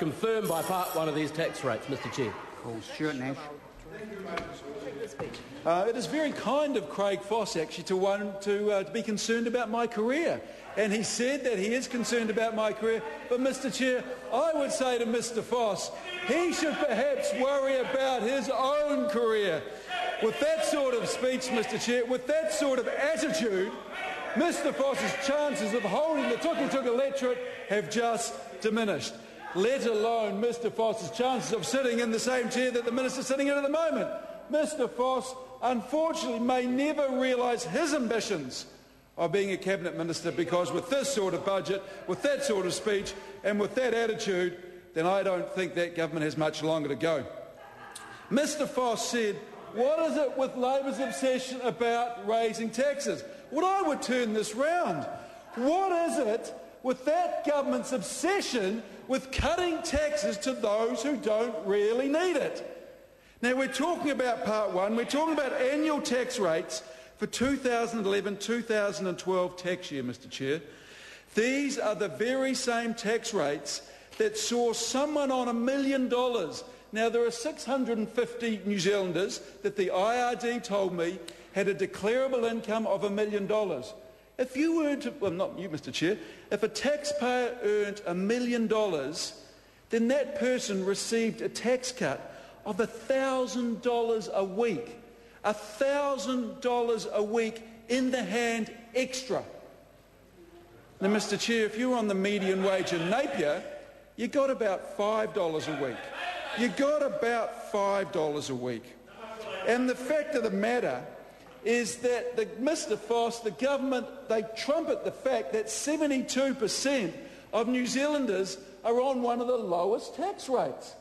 confirmed by Part 1 of these tax rates, Mr Chair. Stuart Nash. It is very kind of Craig Foss, actually, to be concerned about my career. And he said that he is concerned about my career. But, Mr Chair, I would say to Mr Foss, he should perhaps worry about his own career. With that sort of speech, Mr Chair, with that sort of attitude, Mr Foss's chances of holding the Tuki electorate have just diminished, let alone Mr Foss's chances of sitting in the same chair that the Minister's sitting in at the moment. Mr Foss, unfortunately, may never realise his ambitions of being a Cabinet Minister, because with this sort of budget, with that sort of speech and with that attitude, then I don't think that government has much longer to go. Mr Foss said, what is it with Labor's obsession about raising taxes? Well, I would turn this round. What is it with that government's obsession with cutting taxes to those who don't really need it? Now, we're talking about Part 1, we're talking about annual tax rates for 2011-2012 tax year, Mr Chair. These are the very same tax rates that saw someone on $1 million. Now, there are 650 New Zealanders that the IRD told me had a declarable income of $1 million. If you earned, well, not you, Mr Chair, if a taxpayer earned $1 million, then that person received a tax cut of $1,000 a week. $1,000 a week in the hand extra. Now, Mr Chair, if you were on the median wage in Napier, you got about $5 a week. You got about $5 a week. And the fact of the matter is that Mr Foss, the government, they trumpet the fact that 72% of New Zealanders are on one of the lowest tax rates.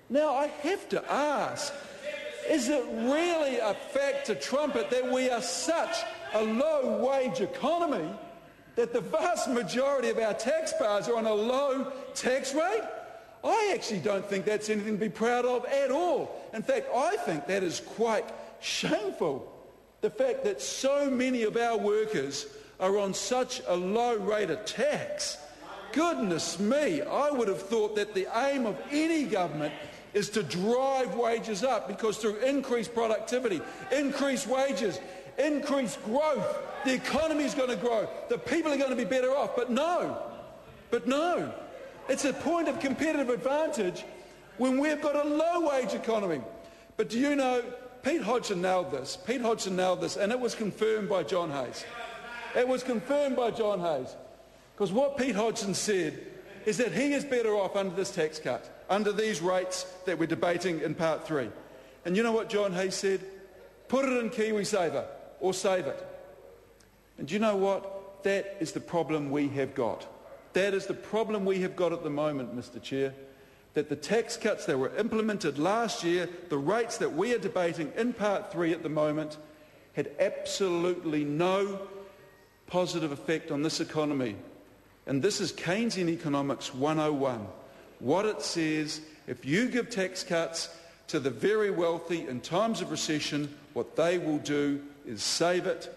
Now, I have to ask, is it really a fact to trumpet that we are such a low-wage economy that the vast majority of our taxpayers are on a low tax rate? I actually don't think that's anything to be proud of at all. In fact, I think that is quite shameful, the fact that so many of our workers are on such a low rate of tax. Goodness me, I would have thought that the aim of any government is to drive wages up, because through increased productivity, increased wages, increased growth, the economy is going to grow, the people are going to be better off. But no, it's a point of competitive advantage when we've got a low-wage economy. But do you know, Pete Hodgson nailed this. Pete Hodgson nailed this, and it was confirmed by John Hayes. It was confirmed by John Hayes. Because what Pete Hodgson said is that he is better off under this tax cut, under these rates that we're debating in Part 3. And you know what John Hayes said? Put it in KiwiSaver, or save it. And do you know what? That is the problem we have got. That is the problem we have got at the moment, Mr Chair, that the tax cuts that were implemented last year, the rates that we are debating in Part 3 at the moment, had absolutely no positive effect on this economy. And this is Keynesian Economics 101. What it says, if you give tax cuts to the very wealthy in times of recession, what they will do is save it.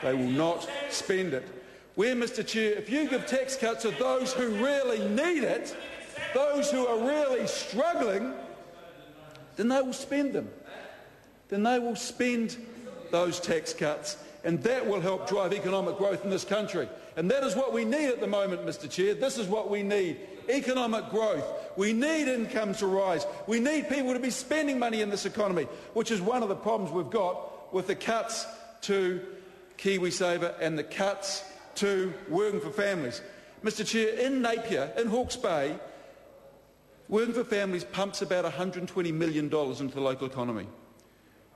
They will not spend it. Where, Mr Chair, if you give tax cuts to those who really need it, those who are really struggling, then they will spend them. Then they will spend those tax cuts, and that will help drive economic growth in this country. And that is what we need at the moment, Mr Chair. This is what we need. Economic growth. We need incomes to rise. We need people to be spending money in this economy, which is one of the problems we've got with the cuts to KiwiSaver and the cuts to Working for Families. Mr Chair, in Napier, in Hawke's Bay, Working for Families pumps about $120 million into the local economy.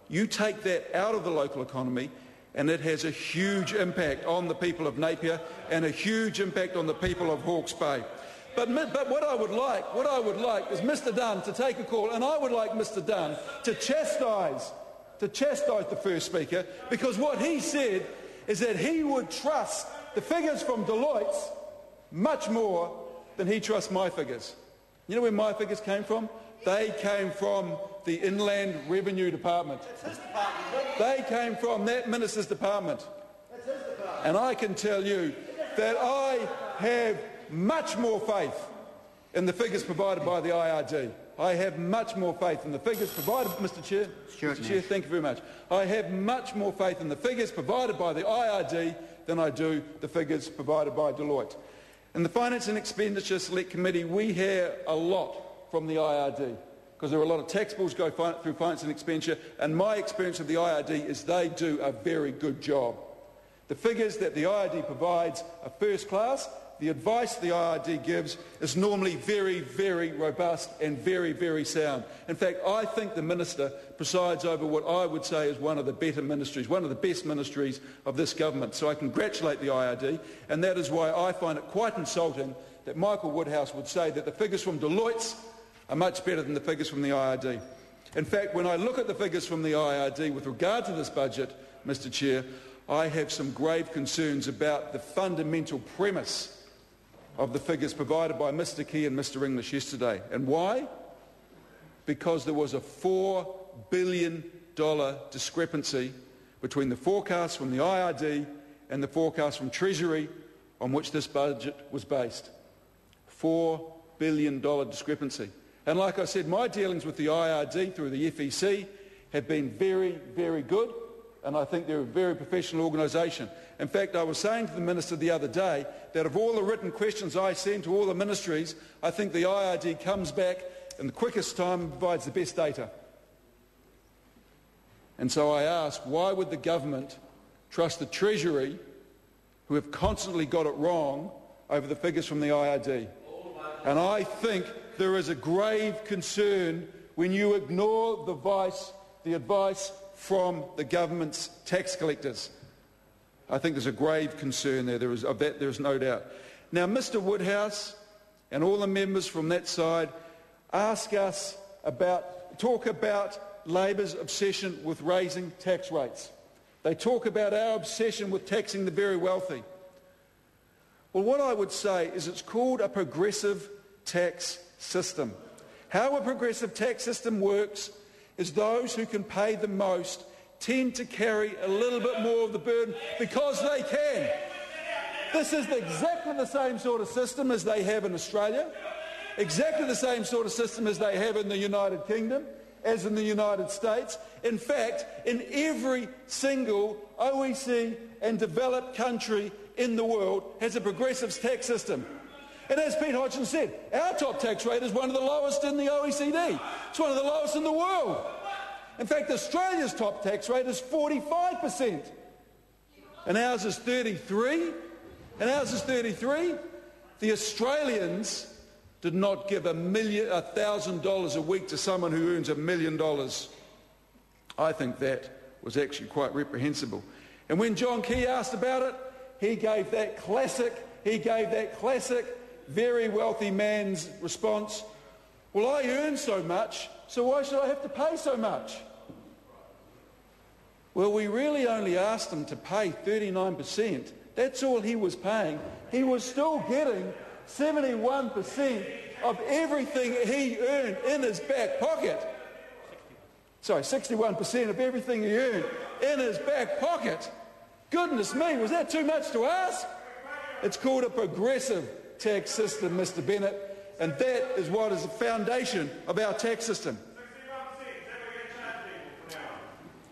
You take that out of the local economy and it has a huge impact on the people of Napier and a huge impact on the people of Hawke's Bay. But what I would like is Mr Dunn to take a call, and I would like Mr Dunn to chastise the First Speaker, because what he said is that he would trust the figures from Deloitte much more than he trusts my figures. You know where my figures came from? They came from the Inland Revenue Department. That's his department. They came from that Minister's department. That's his department. And I can tell you that I have much more faith in the figures provided by the IRD. I have much more faith in the figures provided, Mr Chair. Mr Chair, thank you very much. I have much more faith in the figures provided by the IRD than I do the figures provided by Deloitte. In the Finance and Expenditure Select Committee, we hear a lot from the IRD because there are a lot of tax bills go through Finance and Expenditure, and my experience of the IRD is they do a very good job. The figures that the IRD provides are first class. The advice the IRD gives is normally very, very robust and very, very sound. In fact, I think the Minister presides over what I would say is one of the better ministries, one of the best ministries of this government. So I congratulate the IRD, and that is why I find it quite insulting that Michael Woodhouse would say that the figures from Deloitte's are much better than the figures from the IRD. In fact, when I look at the figures from the IRD with regard to this budget, Mr Chair, I have some grave concerns about the fundamental premise of the figures provided by Mr Key and Mr English yesterday. And why? Because there was a $4 billion discrepancy between the forecast from the IRD and the forecast from Treasury on which this budget was based. $4 billion discrepancy. And like I said, my dealings with the IRD through the FEC have been very, very good, and I think they're a very professional organisation. In fact, I was saying to the Minister the other day that of all the written questions I send to all the ministries, I think the IRD comes back in the quickest time and provides the best data. And so I ask, why would the government trust the Treasury, who have constantly got it wrong, over the figures from the IRD? And I think there is a grave concern when you ignore the advice from the government's tax collectors. I think there's a grave concern there. Of that there is no doubt. Now, Mr Woodhouse and all the members from that side talk about Labor's obsession with raising tax rates. They talk about our obsession with taxing the very wealthy. Well, what I would say is it's called a progressive tax system. How a progressive tax system works is those who can pay the most tend to carry a little bit more of the burden because they can. This is exactly the same sort of system as they have in Australia, exactly the same sort of system as they have in the United Kingdom, as in the United States. In fact, in every single OECD and developed country in the world has a progressive tax system. And as Pete Hodgson said, our top tax rate is one of the lowest in the OECD. It's one of the lowest in the world. In fact, Australia's top tax rate is 45%. And ours is 33%. The Australians did not give $1,000 a week to someone who earns $1 million. I think that was actually quite reprehensible. And when John Key asked about it, he gave that classic, very wealthy man's response, well, I earn so much, so why should I have to pay so much? Well, we really only asked him to pay 39%. That's all he was paying. He was still getting 71% of everything he earned in his back pocket. Sorry, 61% of everything he earned in his back pocket. Goodness me, was that too much to ask? It's called a progressive tax system, Mr. Bennett, and that is what is the foundation of our tax system.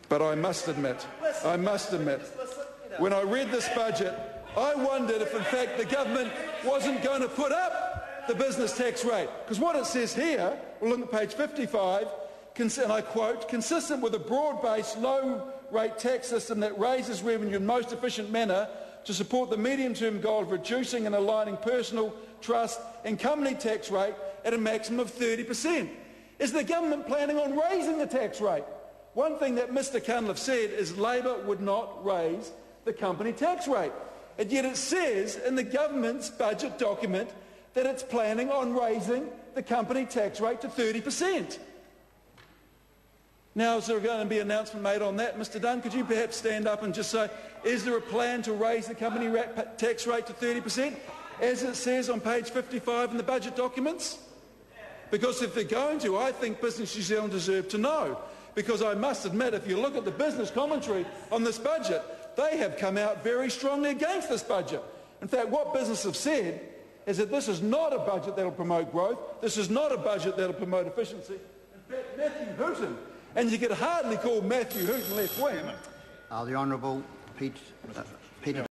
But I must admit, when I read this budget, I wondered if in fact the government wasn't going to put up the business tax rate. Because what it says here, we'll look at page 55, and I quote, consistent with a broad-based low-rate tax system that raises revenue in most efficient manner to support the medium-term goal of reducing and aligning personal, trust and company tax rate at a maximum of 30%. Is the government planning on raising the tax rate? One thing that Mr Cunliffe said is Labor would not raise the company tax rate. And yet it says in the government's budget document that it's planning on raising the company tax rate to 30%. Now, is there going to be an announcement made on that? Mr Dunn, could you perhaps stand up and just say, is there a plan to raise the company tax rate to 30%, as it says on page 55 in the budget documents? Because if they're going to, I think Business New Zealand deserve to know. Because I must admit, if you look at the business commentary on this budget, they have come out very strongly against this budget. In fact, what business have said is that this is not a budget that will promote growth. This is not a budget that will promote efficiency. In fact, Matthew Hooton, and you could hardly call Matthew Hooton left-wing. The Honourable Peter